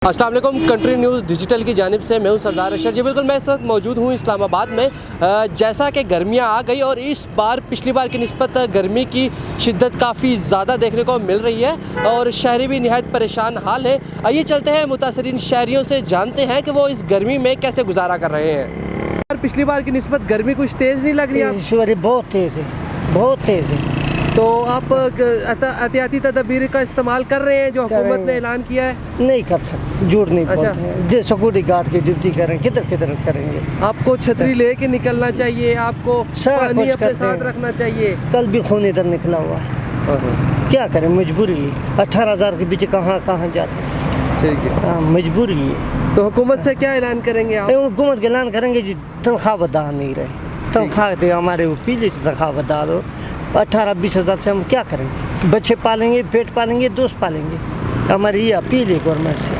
अस्सलाम वालेकुम। Country news digital की जानिब से मैं हूं सरदार अशर जी। बिल्कुल मैं इस वक्त मौजूद हूं इस्लामाबाद में। जैसा कि गर्मियां आ गई और इस बार पिछली बार की निस्बत गर्मी की शिद्दत काफ़ी ज़्यादा देखने को मिल रही है और शहरी भी निहायत परेशान हाल है। आइए चलते हैं मुतासरीन शहरियों से जानते हैं कि वो इस गर्मी में कैसे गुजारा कर रहे हैं। पिछली बार की निस्बत गर्मी कुछ तेज़ नहीं लग रही है? इस बार बहुत तेज़ है, बहुत तेज़ है। तो आप एहतियाती तदबीर का इस्तेमाल कर रहे हैं जो हुकूमत ने ऐलान किया है? नहीं कर सकते, झूठ नहीं अच्छा। बोलते। सिक्योरिटी गार्ड की ड्यूटी करें, किधर किधर करेंगे। आपको छतरी लेके निकलना चाहिए, आपको सारा पानी कुछ अपने करते साथ हैं। रखना चाहिए। कल भी खून इधर निकला हुआ है, क्या करें, मजबूरी है। 18,000 के बीच कहाँ कहाँ जाते हैं। ठीक है, हाँ, मजबूरी है। तो हुकूमत से क्या ऐलान करेंगे आप? हुकूमत का ऐलान करेंगे जी, तनख्वाह बता नहीं रहे। तनख्वाह दे हमारे वो पीले तनख्वाह बता दो। 18-20 हज़ार से हम क्या करेंगे? बच्चे पालेंगे, पेट पालेंगे, दोस्त पालेंगे। हमारी ये अपील है गवर्नमेंट से।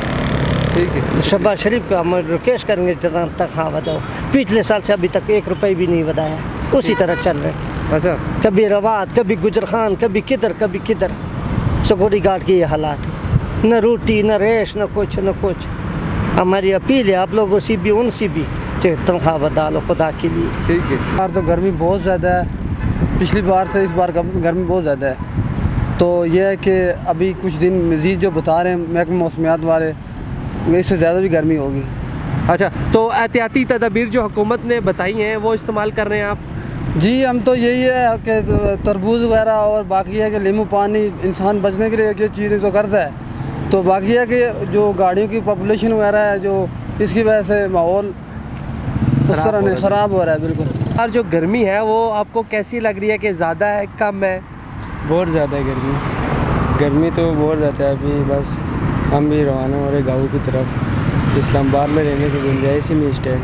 ठीक है, शहबाज शरीफ का हम रिक्वेस्ट करेंगे तनख्वाह बताओ। पिछले साल से अभी तक 1 रुपये भी नहीं बताया, उसी तरह चल रहे हैं। अच्छा, कभी रवात, कभी गुजर खान, कभी किधर कभी किधर। सिक्योरिटी गार्ड के ये हालात है, न रोटी न रेश न कुछ न कुछ। हमारी अपील है आप लोगों से भी, उनसे भी, तनख्वाह बता लो खुदा के लिए। ठीक है। इस बार तो गर्मी बहुत ज़्यादा है, पिछली बार से इस बार गर्मी बहुत ज़्यादा है। तो यह है कि अभी कुछ दिन मज़ीद जो बता रहे हैं महकमा मौसमियात वाले, इससे ज़्यादा भी गर्मी होगी। अच्छा, तो एहतियाती तदबीर जो हुकूमत ने बताई हैं वो इस्तेमाल कर रहे हैं आप? जी, हम तो यही है कि तरबूज वगैरह और बाकी है कि नींबू पानी इंसान बचने के लिए ये चीज़ें तो करता है। तो बाकी है कि जो गाड़ियों की पॉपुलेशन वगैरह है, जो इसकी वजह से माहौल उस तरह नहीं ख़राब हो रहा है बिल्कुल। और जो गर्मी है वो आपको कैसी लग रही है कि ज़्यादा है, कम है? बहुत ज़्यादा है गर्मी तो बहुत ज़्यादा है। अभी बस हम भी रवाना हो रहे गाँव की तरफ। इस्लामाबाद में रहने की गुंजाइश ही नहीं इस टाइम।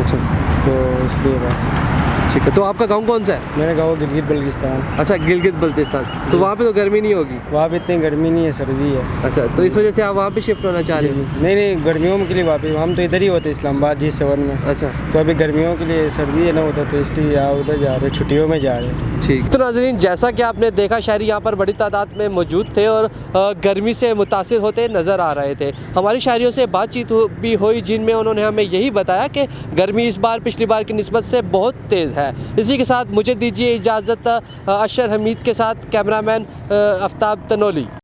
अच्छा, तो इसलिए बस। ठीक है। तो आपका गांव कौन सा है? मेरा गाँव गिलगित बल्तिस्तान। अच्छा, गिलगित बल्तिस्तान। तो वहाँ पे तो गर्मी नहीं होगी? वहाँ पे इतनी गर्मी नहीं है, सर्दी है। अच्छा, तो इस वजह से आप वहाँ पे शिफ्ट होना चाह रहे जी हैं? नहीं, गर्मियों के लिए वापस हम तो इधर ही होते इस्लामाबाद G7 में। अच्छा, तो अभी गर्मियों के लिए सर्दी है ना होता, तो इसलिए यहाँ उधर जा रहे, छुट्टियों में जा रहे हैं। ठीक। तो नाज़रीन, जैसा कि आपने देखा शहरी यहाँ पर बड़ी तादाद में मौजूद थे और गर्मी से मुतासिर होते नज़र आ रहे थे। हमारी शहरियों से बातचीत भी हुई जिनमें उन्होंने हमें यही बताया कि गर्मी इस बार पिछली बार की निस्बत से बहुत तेज़ है। इसी के साथ मुझे दीजिए इजाज़त। अशर हमीद के साथ कैमरामैन आफ्ताब तनोली।